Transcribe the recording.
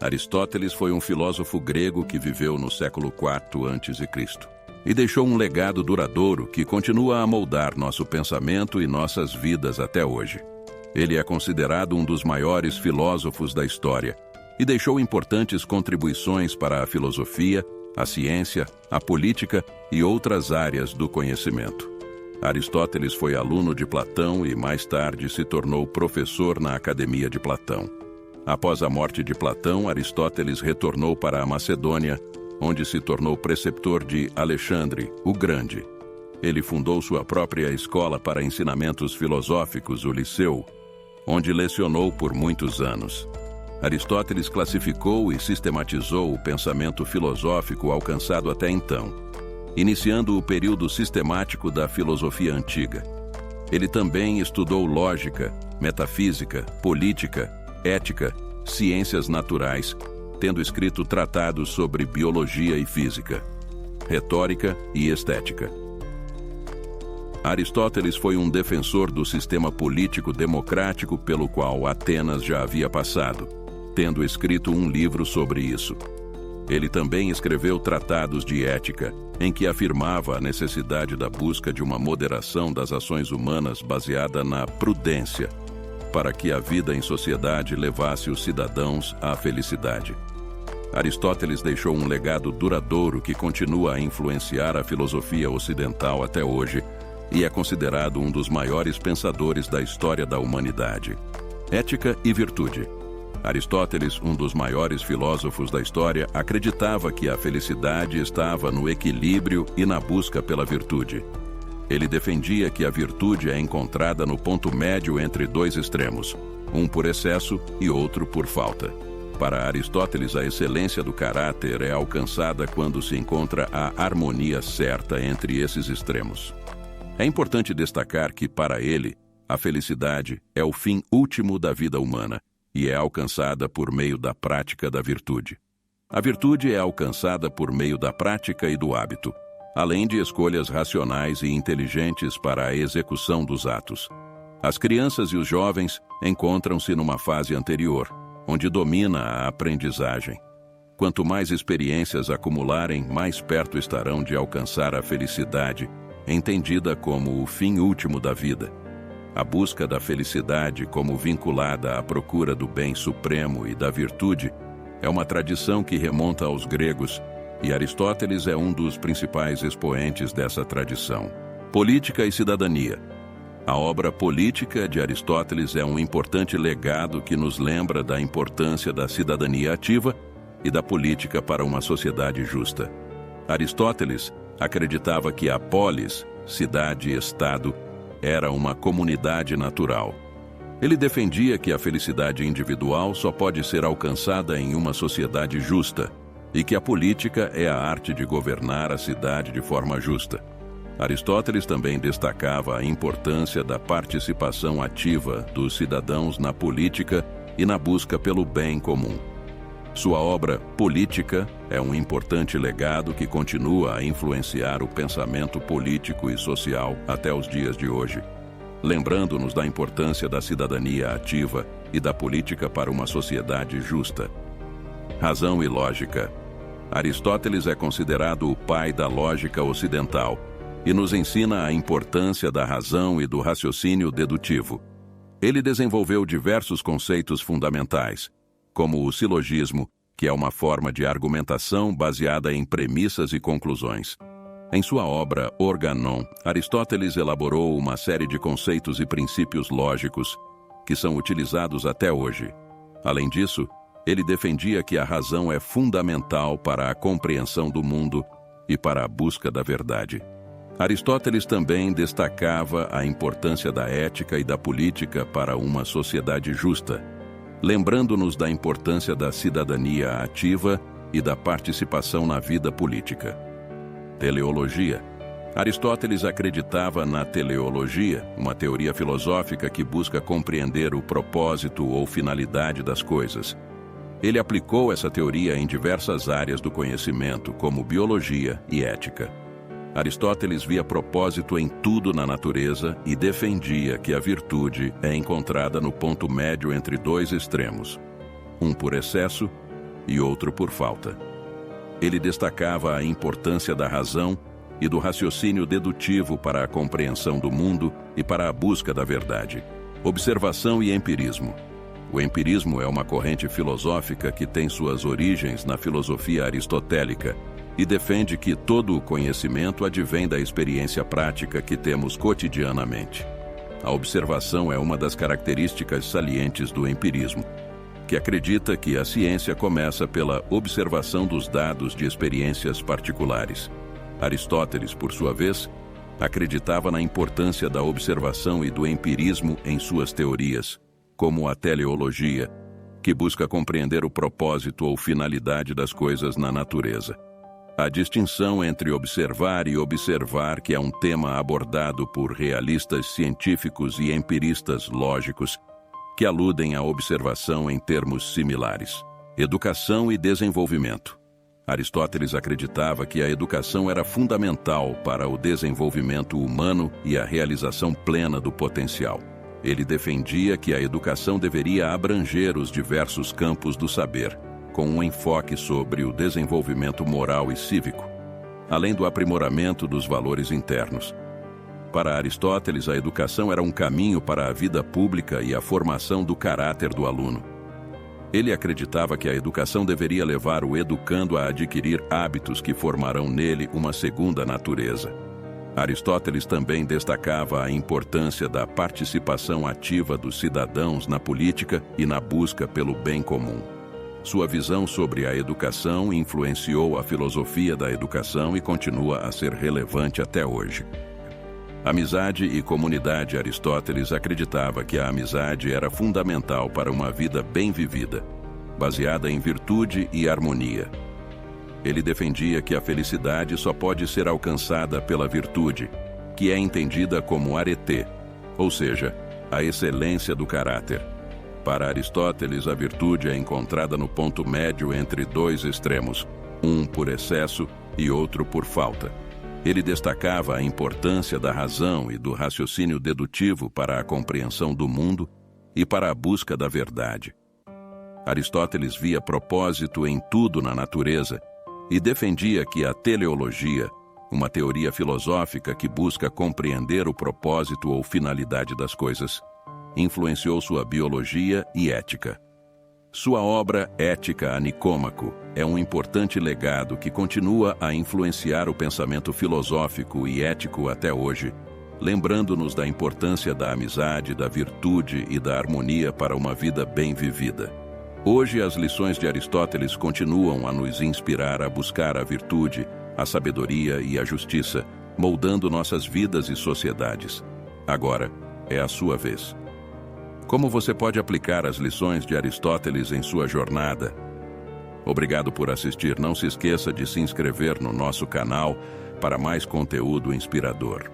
Aristóteles foi um filósofo grego que viveu no século IV a.C. e deixou um legado duradouro que continua a moldar nosso pensamento e nossas vidas até hoje. Ele é considerado um dos maiores filósofos da história e deixou importantes contribuições para a filosofia, a ciência, a política e outras áreas do conhecimento. Aristóteles foi aluno de Platão e mais tarde se tornou professor na Academia de Platão. Após a morte de Platão, Aristóteles retornou para a Macedônia, onde se tornou preceptor de Alexandre, o Grande. Ele fundou sua própria escola para ensinamentos filosóficos, o Liceu, onde lecionou por muitos anos. Aristóteles classificou e sistematizou o pensamento filosófico alcançado até então, iniciando o período sistemático da filosofia antiga. Ele também estudou lógica, metafísica, política, ética, ciências naturais, tendo escrito tratados sobre biologia e física, retórica e estética. Aristóteles foi um defensor do sistema político democrático pelo qual Atenas já havia passado, tendo escrito um livro sobre isso. Ele também escreveu tratados de ética, em que afirmava a necessidade da busca de uma moderação das ações humanas baseada na prudência, para que a vida em sociedade levasse os cidadãos à felicidade. Aristóteles deixou um legado duradouro que continua a influenciar a filosofia ocidental até hoje e é considerado um dos maiores pensadores da história da humanidade. Ética e virtude. Aristóteles, um dos maiores filósofos da história, acreditava que a felicidade estava no equilíbrio e na busca pela virtude. Ele defendia que a virtude é encontrada no ponto médio entre dois extremos, um por excesso e outro por falta. Para Aristóteles, a excelência do caráter é alcançada quando se encontra a harmonia certa entre esses extremos. É importante destacar que, para ele, a felicidade é o fim último da vida humana e é alcançada por meio da prática da virtude. A virtude é alcançada por meio da prática e do hábito, além de escolhas racionais e inteligentes para a execução dos atos. As crianças e os jovens encontram-se numa fase anterior, onde domina a aprendizagem. Quanto mais experiências acumularem, mais perto estarão de alcançar a felicidade, entendida como o fim último da vida. A busca da felicidade como vinculada à procura do bem supremo e da virtude é uma tradição que remonta aos gregos, e Aristóteles é um dos principais expoentes dessa tradição. Política e cidadania. A obra Política de Aristóteles é um importante legado que nos lembra da importância da cidadania ativa e da política para uma sociedade justa. Aristóteles acreditava que a polis, cidade-estado, era uma comunidade natural. Ele defendia que a felicidade individual só pode ser alcançada em uma sociedade justa e que a política é a arte de governar a cidade de forma justa. Aristóteles também destacava a importância da participação ativa dos cidadãos na política e na busca pelo bem comum. Sua obra Política é um importante legado que continua a influenciar o pensamento político e social até os dias de hoje, lembrando-nos da importância da cidadania ativa e da política para uma sociedade justa. Razão e lógica. Aristóteles é considerado o pai da lógica ocidental e nos ensina a importância da razão e do raciocínio dedutivo. Ele desenvolveu diversos conceitos fundamentais, como o silogismo, que é uma forma de argumentação baseada em premissas e conclusões. Em sua obra Organon, Aristóteles elaborou uma série de conceitos e princípios lógicos que são utilizados até hoje. Além disso, ele defendia que a razão é fundamental para a compreensão do mundo e para a busca da verdade. Aristóteles também destacava a importância da ética e da política para uma sociedade justa, lembrando-nos da importância da cidadania ativa e da participação na vida política. Teleologia. Aristóteles acreditava na teleologia, uma teoria filosófica que busca compreender o propósito ou finalidade das coisas. Ele aplicou essa teoria em diversas áreas do conhecimento, como biologia e ética. Aristóteles via propósito em tudo na natureza e defendia que a virtude é encontrada no ponto médio entre dois extremos, um por excesso e outro por falta. Ele destacava a importância da razão e do raciocínio dedutivo para a compreensão do mundo e para a busca da verdade. Observação e empirismo. O empirismo é uma corrente filosófica que tem suas origens na filosofia aristotélica e defende que todo o conhecimento advém da experiência prática que temos cotidianamente. A observação é uma das características salientes do empirismo, que acredita que a ciência começa pela observação dos dados de experiências particulares. Aristóteles, por sua vez, acreditava na importância da observação e do empirismo em suas teorias, como a teleologia, que busca compreender o propósito ou finalidade das coisas na natureza. A distinção entre observar e observar, que é um tema abordado por realistas científicos e empiristas lógicos, que aludem à observação em termos similares. Educação e desenvolvimento. Aristóteles acreditava que a educação era fundamental para o desenvolvimento humano e a realização plena do potencial. Ele defendia que a educação deveria abranger os diversos campos do saber, com um enfoque sobre o desenvolvimento moral e cívico, além do aprimoramento dos valores internos. Para Aristóteles, a educação era um caminho para a vida pública e a formação do caráter do aluno. Ele acreditava que a educação deveria levar o educando a adquirir hábitos que formarão nele uma segunda natureza. Aristóteles também destacava a importância da participação ativa dos cidadãos na política e na busca pelo bem comum. Sua visão sobre a educação influenciou a filosofia da educação e continua a ser relevante até hoje. Amizade e comunidade. Aristóteles acreditava que a amizade era fundamental para uma vida bem vivida, baseada em virtude e harmonia. Ele defendia que a felicidade só pode ser alcançada pela virtude, que é entendida como arete, ou seja, a excelência do caráter. Para Aristóteles, a virtude é encontrada no ponto médio entre dois extremos, um por excesso e outro por falta. Ele destacava a importância da razão e do raciocínio dedutivo para a compreensão do mundo e para a busca da verdade. Aristóteles via propósito em tudo na natureza e defendia que a teleologia, uma teoria filosófica que busca compreender o propósito ou finalidade das coisas, influenciou sua biologia e ética. Sua obra Ética a Nicômaco é um importante legado que continua a influenciar o pensamento filosófico e ético até hoje, lembrando-nos da importância da amizade, da virtude e da harmonia para uma vida bem vivida. Hoje, as lições de Aristóteles continuam a nos inspirar a buscar a virtude, a sabedoria e a justiça, moldando nossas vidas e sociedades. Agora, é a sua vez. Como você pode aplicar as lições de Aristóteles em sua jornada? Obrigado por assistir. Não se esqueça de se inscrever no nosso canal para mais conteúdo inspirador.